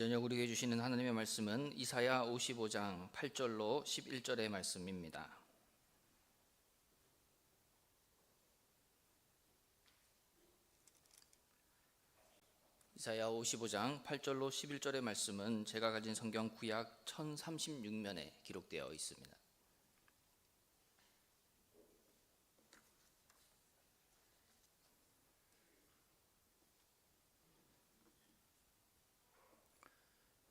저녁 우리에게 주시는 하나님의 말씀은 이사야 55장 8절로 11절의 말씀입니다. 이사야 55장 8절로 11절의 말씀은 제가 가진 성경 구약 1036면에 기록되어 있습니다.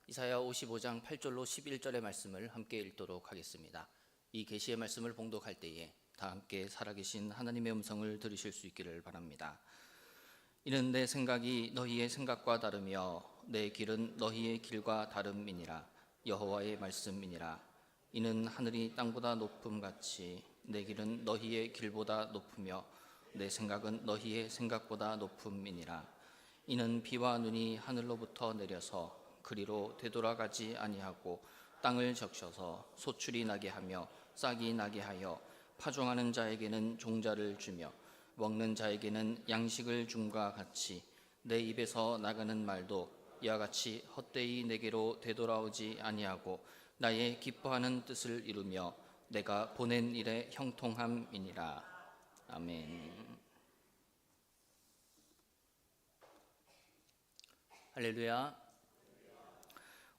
이사야 55장 8절로 11절의 말씀을 함께 읽도록 하겠습니다. 이 계시의 말씀을 봉독할 때에 다 함께 살아계신 하나님의 음성을 들으실 수 있기를 바랍니다. 이는 내 생각이 너희의 생각과 다르며 내 길은 너희의 길과 다름이니라. 여호와의 말씀이니라. 이는 하늘이 땅보다 높음같이 내 길은 너희의 길보다 높으며 내 생각은 너희의 생각보다 높음이니라. 이는 비와 눈이 하늘로부터 내려서 그리로 되돌아가지 아니하고 땅을 적셔서 소출이 나게 하며 싹이 나게 하여 파종하는 자에게는 종자를 주며 먹는 자에게는 양식을 줌과 같이 내 입에서 나가는 말도 이와 같이 헛되이 내게로 되돌아오지 아니하고 나의 기뻐하는 뜻을 이루며 내가 보낸 일의 형통함이니라. 아멘. 할렐루야.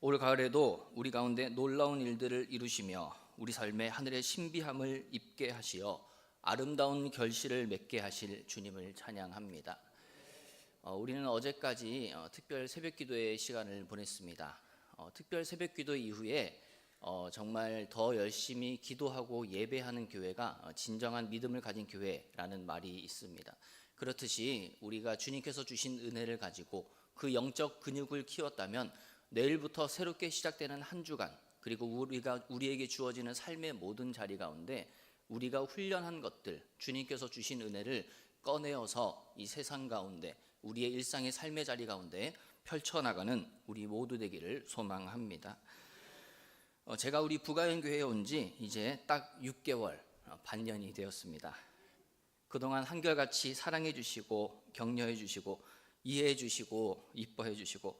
올 가을에도 우리 가운데 놀라운 일들을 이루시며 우리 삶에 하늘의 신비함을 입게 하시어 아름다운 결실을 맺게 하실 주님을 찬양합니다. 우리는 어제까지 특별 새벽기도의 시간을 보냈습니다. 특별 새벽기도 이후에 정말 더 열심히 기도하고 예배하는 교회가 진정한 믿음을 가진 교회라는 말이 있습니다. 그렇듯이 우리가 주님께서 주신 은혜를 가지고 그 영적 근육을 키웠다면 내일부터 새롭게 시작되는 한 주간, 그리고 우리에게 주어지는 삶의 모든 자리 가운데 우리가 훈련한 것들, 주님께서 주신 은혜를 꺼내어서 이 세상 가운데 우리의 일상의 삶의 자리 가운데 펼쳐나가는 우리 모두 되기를 소망합니다. 제가 우리 부가연교회에 온 지 이제 딱 6개월, 반년이 되었습니다. 그동안 한결같이 사랑해 주시고 격려해 주시고 이해해 주시고 이뻐해 주시고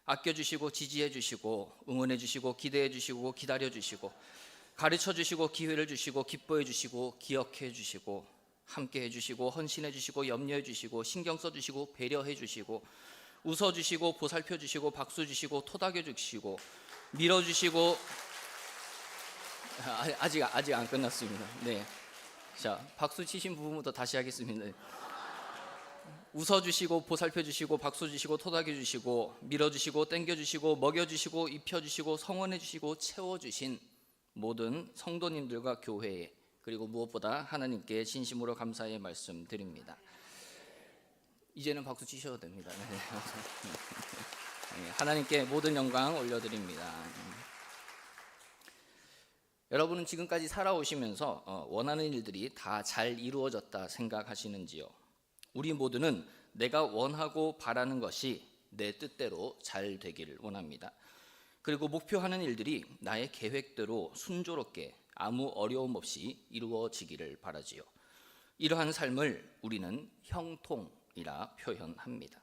아껴주시고 지지해주시고 응원해주시고 기대해주시고 기다려주시고 가르쳐주시고 기회를 주시고 기뻐해주시고 기억해주시고 함께해주시고 헌신해주시고 염려해주시고 신경 써주시고 배려해주시고 웃어주시고 보살펴주시고 박수주시고 토닥여주시고 밀어주시고 아직 안 끝났습니다. 네, 자, 박수 치신 부분부터 다시 하겠습니다. 웃어주시고 보살펴주시고 박수주시고 토닥여주시고 밀어주시고 땡겨주시고 먹여주시고 입혀주시고 성원해주시고 채워주신 모든 성도님들과 교회에, 그리고 무엇보다 하나님께 진심으로 감사의 말씀 드립니다. 이제는 박수 치셔도 됩니다. 하나님께 모든 영광 올려드립니다. 여러분은 지금까지 살아오시면서 원하는 일들이 다 잘 이루어졌다 생각하시는지요? 우리 모두는 내가 원하고 바라는 것이 내 뜻대로 잘 되기를 원합니다. 그리고 목표하는 일들이 나의 계획대로 순조롭게 아무 어려움 없이 이루어지기를 바라지요. 이러한 삶을 우리는 형통이라 표현합니다.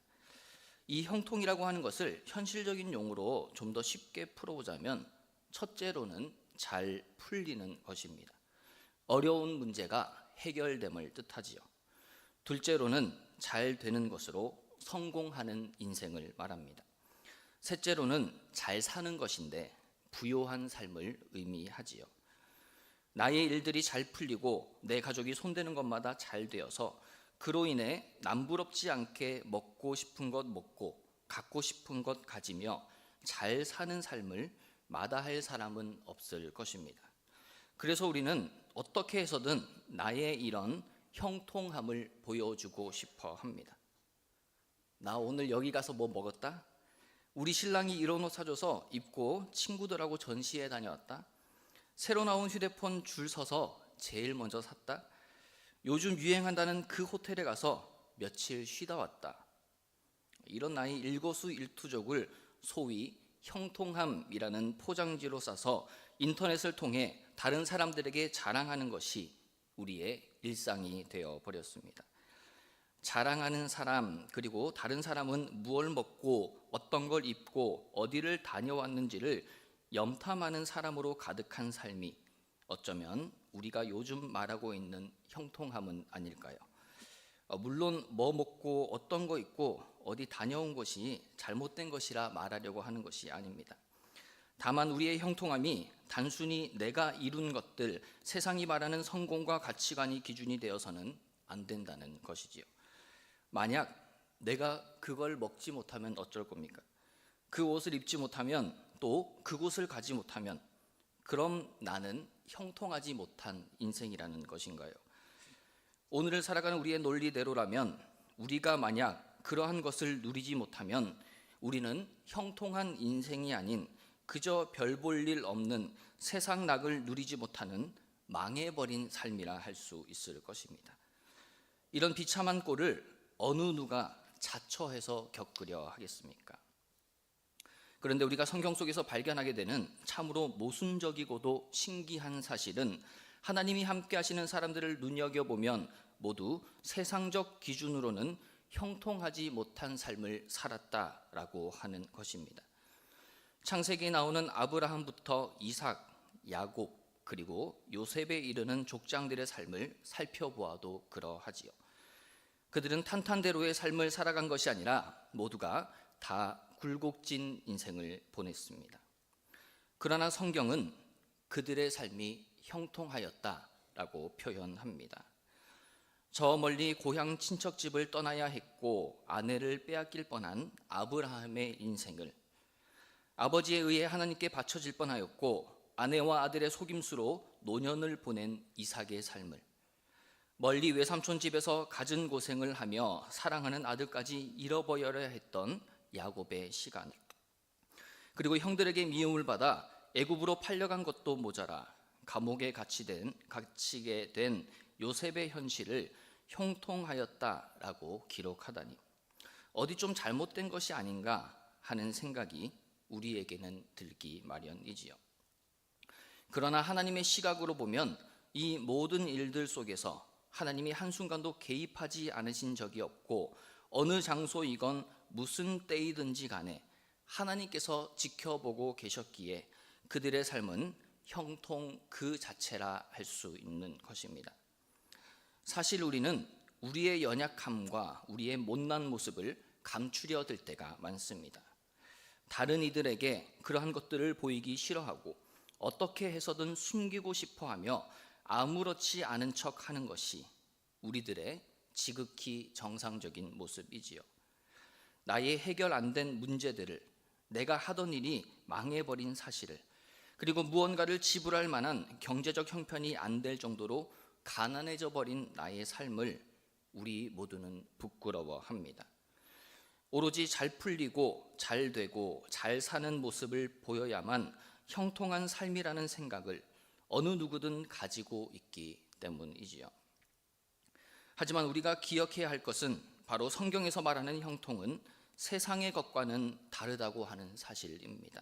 이 형통이라고 하는 것을 현실적인 용어로 좀 더 쉽게 풀어보자면, 첫째로는 잘 풀리는 것입니다. 어려운 문제가 해결됨을 뜻하지요. 둘째로는 잘 되는 것으로 성공하는 인생을 말합니다. 셋째로는 잘 사는 것인데 부요한 삶을 의미하지요. 나의 일들이 잘 풀리고 내 가족이 손대는 것마다 잘 되어서 그로 인해 남부럽지 않게 먹고 싶은 것 먹고 갖고 싶은 것 가지며 잘 사는 삶을 마다할 사람은 없을 것입니다. 그래서 우리는 어떻게 해서든 나의 이런 형통함을 보여주고 싶어 합니다. 나 오늘 여기 가서 뭐 먹었다? 우리 신랑이 이런 옷 사줘서 입고 친구들하고 전시회 다녀왔다? 새로 나온 휴대폰 줄 서서 제일 먼저 샀다? 요즘 유행한다는 그 호텔에 가서 며칠 쉬다 왔다. 이런 나의 일거수일투족을 소위 형통함이라는 포장지로 싸서 인터넷을 통해 다른 사람들에게 자랑하는 것이 우리의 일상이 되어 버렸습니다. 자랑하는 사람, 그리고 다른 사람은 무엇을 먹고 어떤 걸 입고 어디를 다녀왔는지를 염탐하는 사람으로 가득한 삶이 어쩌면 우리가 요즘 말하고 있는 형통함은 아닐까요? 물론 뭐 먹고 어떤 거 입고 어디 다녀온 것이 잘못된 것이라 말하려고 하는 것이 아닙니다. 다만 우리의 형통함이 단순히 내가 이룬 것들, 세상이 말하는 성공과 가치관이 기준이 되어서는 안 된다는 것이지요. 만약 내가 그걸 먹지 못하면 어쩔 겁니까? 그 옷을 입지 못하면, 또 그곳을 가지 못하면, 그럼 나는 형통하지 못한 인생이라는 것인가요? 오늘을 살아가는 우리의 논리대로라면, 우리가 만약 그러한 것을 누리지 못하면 우리는 형통한 인생이 아닌 그저 별 볼 일 없는 세상 낙을 누리지 못하는 망해버린 삶이라 할 수 있을 것입니다. 이런 비참한 꼴을 어느 누가 자처해서 겪으려 하겠습니까? 그런데 우리가 성경 속에서 발견하게 되는 참으로 모순적이고도 신기한 사실은, 하나님이 함께 하시는 사람들을 눈여겨보면 모두 세상적 기준으로는 형통하지 못한 삶을 살았다라고 하는 것입니다. 창세기에 나오는 아브라함부터 이삭, 야곱, 그리고 요셉에 이르는 족장들의 삶을 살펴보아도 그러하지요. 그들은 탄탄대로의 삶을 살아간 것이 아니라 모두가 다 굴곡진 인생을 보냈습니다. 그러나 성경은 그들의 삶이 형통하였다라고 표현합니다. 저 멀리 고향 친척집을 떠나야 했고 아내를 빼앗길 뻔한 아브라함의 인생을, 아버지에 의해 하나님께 바쳐질 뻔하였고 아내와 아들의 속임수로 노년을 보낸 이삭의 삶을, 멀리 외삼촌 집에서 갖은 고생을 하며 사랑하는 아들까지 잃어버려야 했던 야곱의 시간, 그리고 형들에게 미움을 받아 애굽으로 팔려간 것도 모자라 감옥에 갇히게 된 요셉의 현실을 형통하였다라고 기록하다니, 어디 좀 잘못된 것이 아닌가 하는 생각이 우리에게는 들기 마련이지요. 그러나 하나님의 시각으로 보면 이 모든 일들 속에서 하나님이 한순간도 개입하지 않으신 적이 없고, 어느 장소이건 무슨 때이든지 간에 하나님께서 지켜보고 계셨기에 그들의 삶은 형통 그 자체라 할 수 있는 것입니다. 사실 우리는 우리의 연약함과 우리의 못난 모습을 감추려 들 때가 많습니다. 다른 이들에게 그러한 것들을 보이기 싫어하고 어떻게 해서든 숨기고 싶어하며 아무렇지 않은 척하는 것이 우리들의 지극히 정상적인 모습이지요. 나의 해결 안 된 문제들을, 내가 하던 일이 망해버린 사실을, 그리고 무언가를 지불할 만한 경제적 형편이 안 될 정도로 가난해져 버린 나의 삶을 우리 모두는 부끄러워합니다. 오로지 잘 풀리고 잘 되고 잘 사는 모습을 보여야만 형통한 삶이라는 생각을 어느 누구든 가지고 있기 때문이지요. 하지만 우리가 기억해야 할 것은 바로 성경에서 말하는 형통은 세상의 것과는 다르다고 하는 사실입니다.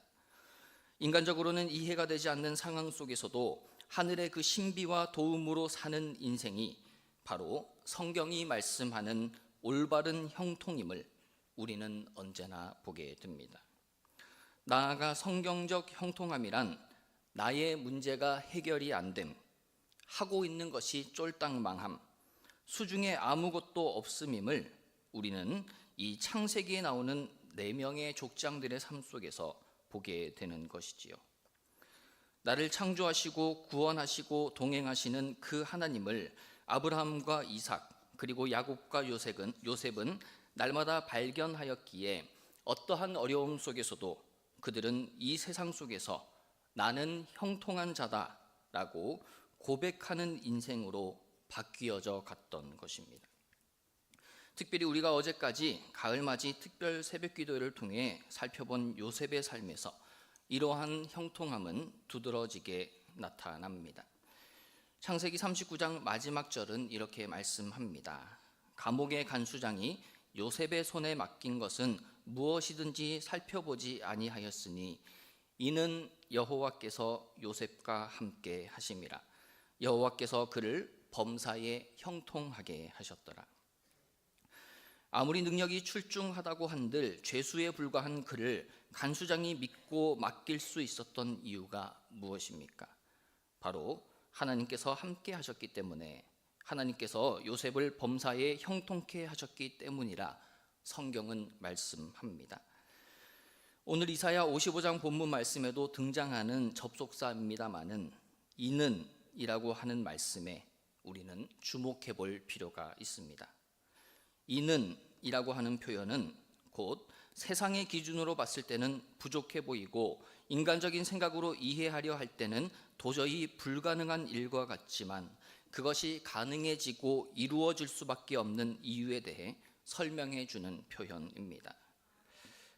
인간적으로는 이해가 되지 않는 상황 속에서도 하늘의 그 신비와 도움으로 사는 인생이 바로 성경이 말씀하는 올바른 형통임을 우리는 언제나 보게 됩니다. 나아가 성경적 형통함이란 나의 문제가 해결이 안 됨, 하고 있는 것이 쫄딱 망함, 수중에 아무것도 없음임을 우리는 이 창세기에 나오는 4명의 족장들의 삶 속에서 보게 되는 것이지요. 나를 창조하시고 구원하시고 동행하시는 그 하나님을 아브라함과 이삭, 그리고 야곱과 요셉은 날마다 발견하였기에 어떠한 어려움 속에서도 그들은 이 세상 속에서 나는 형통한 자다라고 고백하는 인생으로 바뀌어져 갔던 것입니다. 특별히 우리가 어제까지 가을맞이 특별 새벽기도를 통해 살펴본 요셉의 삶에서 이러한 형통함은 두드러지게 나타납니다. 창세기 39장 마지막 절은 이렇게 말씀합니다. 감옥의 간수장이 요셉의 손에 맡긴 것은 무엇이든지 살펴보지 아니하였으니 이는 여호와께서 요셉과 함께 하심이라. 여호와께서 그를 범사에 형통하게 하셨더라. 아무리 능력이 출중하다고 한들 죄수에 불과한 그를 간수장이 믿고 맡길 수 있었던 이유가 무엇입니까? 바로 하나님께서 함께 하셨기 때문에, 하나님께서 요셉을 범사에 형통케 하셨기 때문이라 성경은 말씀합니다. 오늘 이사야 55장 본문 말씀에도 등장하는 접속사입니다마는 이는 이라고 하는 말씀에 우리는 주목해 볼 필요가 있습니다. 이는 이라고 하는 표현은 곧 세상의 기준으로 봤을 때는 부족해 보이고 인간적인 생각으로 이해하려 할 때는 도저히 불가능한 일과 같지만 그것이 가능해지고 이루어질 수밖에 없는 이유에 대해 설명해 주는 표현입니다.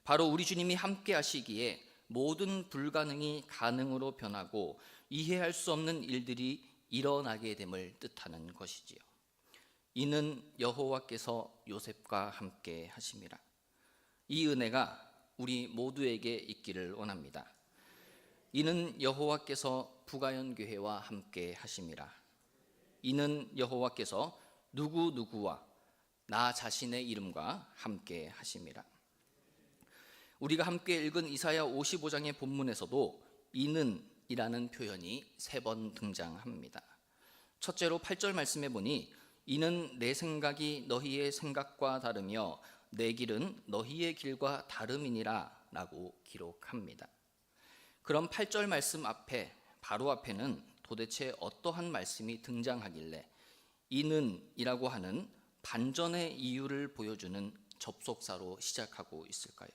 바로 우리 주님이 함께 하시기에 모든 불가능이 가능으로 변하고 이해할 수 없는 일들이 일어나게 됨을 뜻하는 것이지요. 이는 여호와께서 요셉과 함께 하심이라. 이 은혜가 우리 모두에게 있기를 원합니다. 이는 여호와께서 부가연 교회와 함께 하심이라. 이는 여호와께서 누구누구와 나 자신의 이름과 함께 하심이라. 우리가 함께 읽은 이사야 55장의 본문에서도 이는 이라는 표현이 3번 등장합니다. 첫째로 8절 말씀에 보니 이는 내 생각이 너희의 생각과 다르며 내 길은 너희의 길과 다름이니라 라고 기록합니다. 그럼 8절 말씀 앞에, 바로 앞에는 도대체 어떠한 말씀이 등장하길래 이는 이라고 하는 반전의 이유를 보여주는 접속사로 시작하고 있을까요?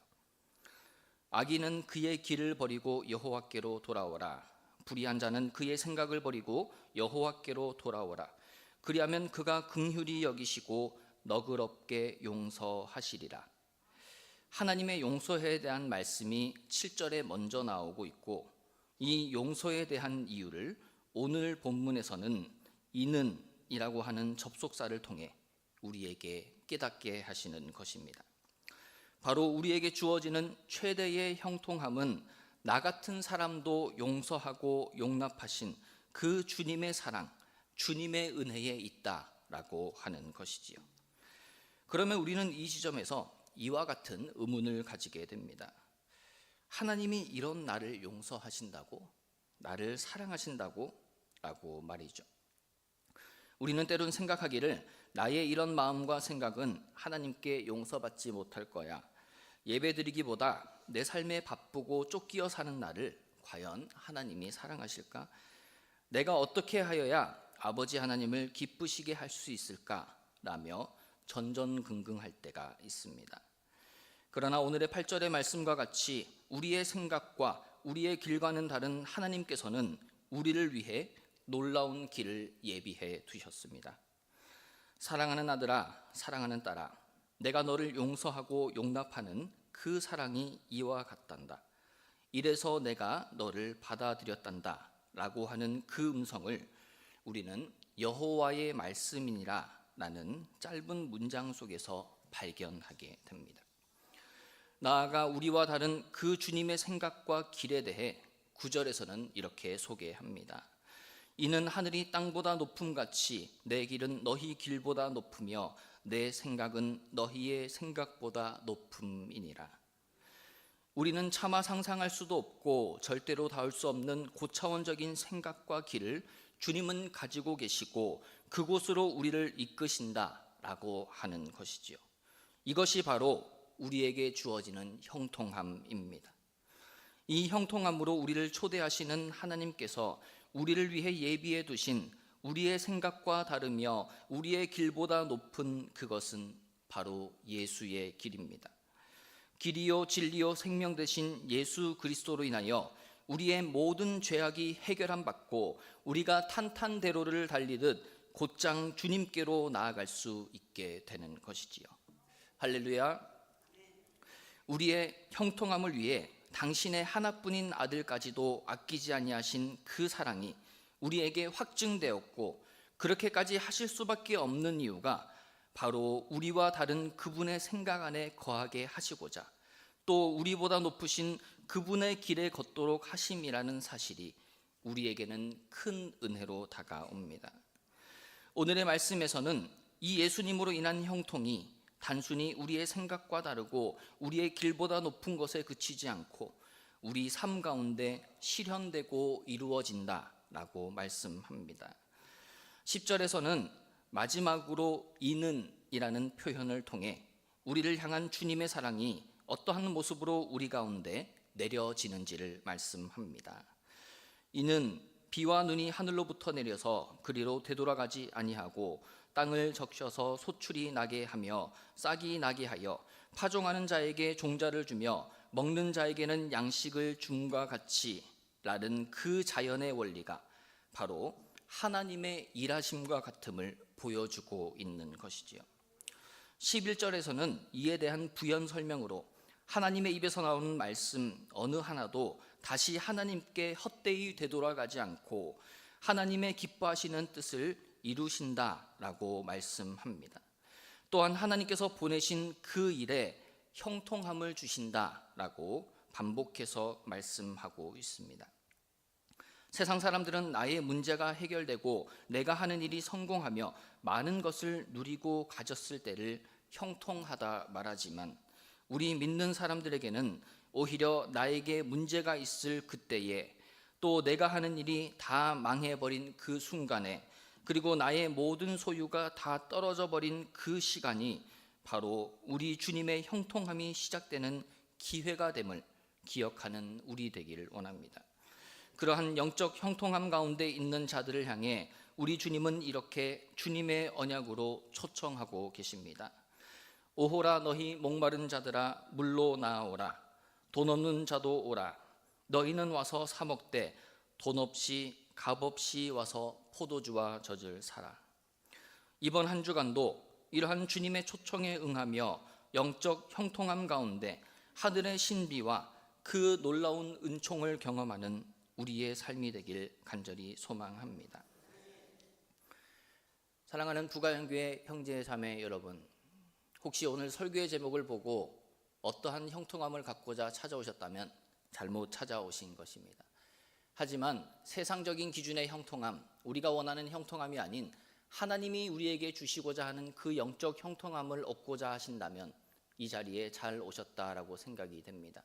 악인은 그의 길을 버리고 여호와께로 돌아오라. 불의한 자는 그의 생각을 버리고 여호와께로 돌아오라. 그리하면 그가 긍휼히 여기시고 너그럽게 용서하시리라. 하나님의 용서에 대한 말씀이 7절에 먼저 나오고 있고, 이 용서에 대한 이유를 오늘 본문에서는 이는 이라고 하는 접속사를 통해 우리에게 깨닫게 하시는 것입니다. 바로 우리에게 주어지는 최대의 형통함은 나 같은 사람도 용서하고 용납하신 그 주님의 사랑, 주님의 은혜에 있다라고 하는 것이지요. 그러면 우리는 이 지점에서 이와 같은 의문을 가지게 됩니다. 하나님이 이런 나를 용서하신다고? 나를 사랑하신다고? 라고 말이죠. 우리는 때론 생각하기를 나의 이런 마음과 생각은 하나님께 용서받지 못할 거야. 예배드리기보다 내 삶에 바쁘고 쫓기어 사는 나를 과연 하나님이 사랑하실까? 내가 어떻게 하여야 아버지 하나님을 기쁘시게 할 수 있을까? 라며 전전긍긍할 때가 있습니다. 그러나 오늘의 8절의 말씀과 같이 우리의 생각과 우리의 길과는 다른 하나님께서는 우리를 위해 놀라운 길을 예비해 두셨습니다. 사랑하는 아들아, 사랑하는 딸아, 내가 너를 용서하고 용납하는 그 사랑이 이와 같단다. 이래서 내가 너를 받아들였단다 라고 하는 그 음성을 우리는 여호와의 말씀이니라 라는 짧은 문장 속에서 발견하게 됩니다. 나아가 우리와 다른 그 주님의 생각과 길에 대해 9절에서는 이렇게 소개합니다. 이는 하늘이 땅보다 높음같이 내 길은 너희 길보다 높으며 내 생각은 너희의 생각보다 높음이니라. 우리는 차마 상상할 수도 없고 절대로 닿을 수 없는 고차원적인 생각과 길을 주님은 가지고 계시고 그곳으로 우리를 이끄신다라고 하는 것이지요. 이것이 바로 우리에게 주어지는 형통함입니다. 이 형통함으로 우리를 초대하시는 하나님께서 우리를 위해 예비해 두신 우리의 생각과 다르며 우리의 길보다 높은 그것은 바로 예수의 길입니다. 길이요 진리요 생명 되신 예수 그리스도로 인하여 우리의 모든 죄악이 해결함 받고 우리가 탄탄대로를 달리듯 곧장 주님께로 나아갈 수 있게 되는 것이지요. 할렐루야. 우리의 형통함을 위해 당신의 하나뿐인 아들까지도 아끼지 아니하신 그 사랑이 우리에게 확증되었고, 그렇게까지 하실 수밖에 없는 이유가 바로 우리와 다른 그분의 생각 안에 거하게 하시고자 또 우리보다 높으신 그분의 길에 걷도록 하심이라는 사실이 우리에게는 큰 은혜로 다가옵니다. 오늘의 말씀에서는 이 예수님으로 인한 형통이 단순히 우리의 생각과 다르고 우리의 길보다 높은 것에 그치지 않고 우리 삶 가운데 실현되고 이루어진다라고 말씀합니다. 10절에서는 마지막으로 이는이라는 표현을 통해 우리를 향한 주님의 사랑이 어떠한 모습으로 우리 가운데 내려지는지를 말씀합니다. 이는 비와 눈이 하늘로부터 내려서 그리로 되돌아가지 아니하고 땅을 적셔서 소출이 나게 하며 싹이 나게 하여 파종하는 자에게 종자를 주며 먹는 자에게는 양식을 줌과 같이 라는 그 자연의 원리가 바로 하나님의 일하심과 같음을 보여주고 있는 것이지요. 11절에서는 이에 대한 부연 설명으로 하나님의 입에서 나오는 말씀 어느 하나도 다시 하나님께 헛되이 되돌아가지 않고 하나님의 기뻐하시는 뜻을 이루신다라고 말씀합니다. 또한 하나님께서 보내신 그 일에 형통함을 주신다라고 반복해서 말씀하고 있습니다. 세상 사람들은 나의 문제가 해결되고 내가 하는 일이 성공하며 많은 것을 누리고 가졌을 때를 형통하다 말하지만 우리 믿는 사람들에게는 오히려 나에게 문제가 있을 그때에 또 내가 하는 일이 다 망해버린 그 순간에 그리고 나의 모든 소유가 다 떨어져 버린 그 시간이 바로 우리 주님의 형통함이 시작되는 기회가 됨을 기억하는 우리 되기를 원합니다. 그러한 영적 형통함 가운데 있는 자들을 향해 우리 주님은 이렇게 주님의 언약으로 초청하고 계십니다. 오호라 너희 목마른 자들아 물로 나아오라. 돈 없는 자도 오라. 너희는 와서 사 먹되 돈 없이 값 없이 와서 포도주와 젖을 사라. 이번 한 주간도 이러한 주님의 초청에 응하며 영적 형통함 가운데 하늘의 신비와 그 놀라운 은총을 경험하는 우리의 삶이 되길 간절히 소망합니다. 사랑하는 부가영교회 형제 자매 여러분, 혹시 오늘 설교의 제목을 보고 어떠한 형통함을 갖고자 찾아오셨다면 잘못 찾아오신 것입니다. 하지만 세상적인 기준의 형통함, 우리가 원하는 형통함이 아닌 하나님이 우리에게 주시고자 하는 그 영적 형통함을 얻고자 하신다면 이 자리에 잘 오셨다라고 생각이 됩니다.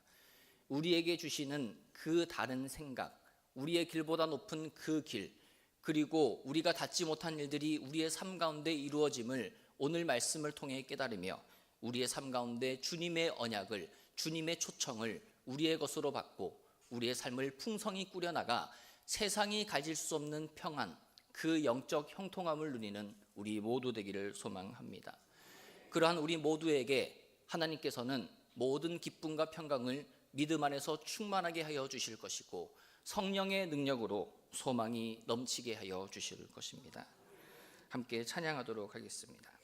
우리에게 주시는 그 다른 생각, 우리의 길보다 높은 그 길, 그리고 우리가 닿지 못한 일들이 우리의 삶 가운데 이루어짐을 오늘 말씀을 통해 깨달으며 우리의 삶 가운데 주님의 언약을, 주님의 초청을 우리의 것으로 받고 우리의 삶을 풍성히 꾸려나가 세상이 가질 수 없는 평안, 그 영적 형통함을 누리는 우리 모두 되기를 소망합니다. 그러한 우리 모두에게 하나님께서는 모든 기쁨과 평강을 믿음 안에서 충만하게 하여 주실 것이고 성령의 능력으로 소망이 넘치게 하여 주실 것입니다. 함께 찬양하도록 하겠습니다.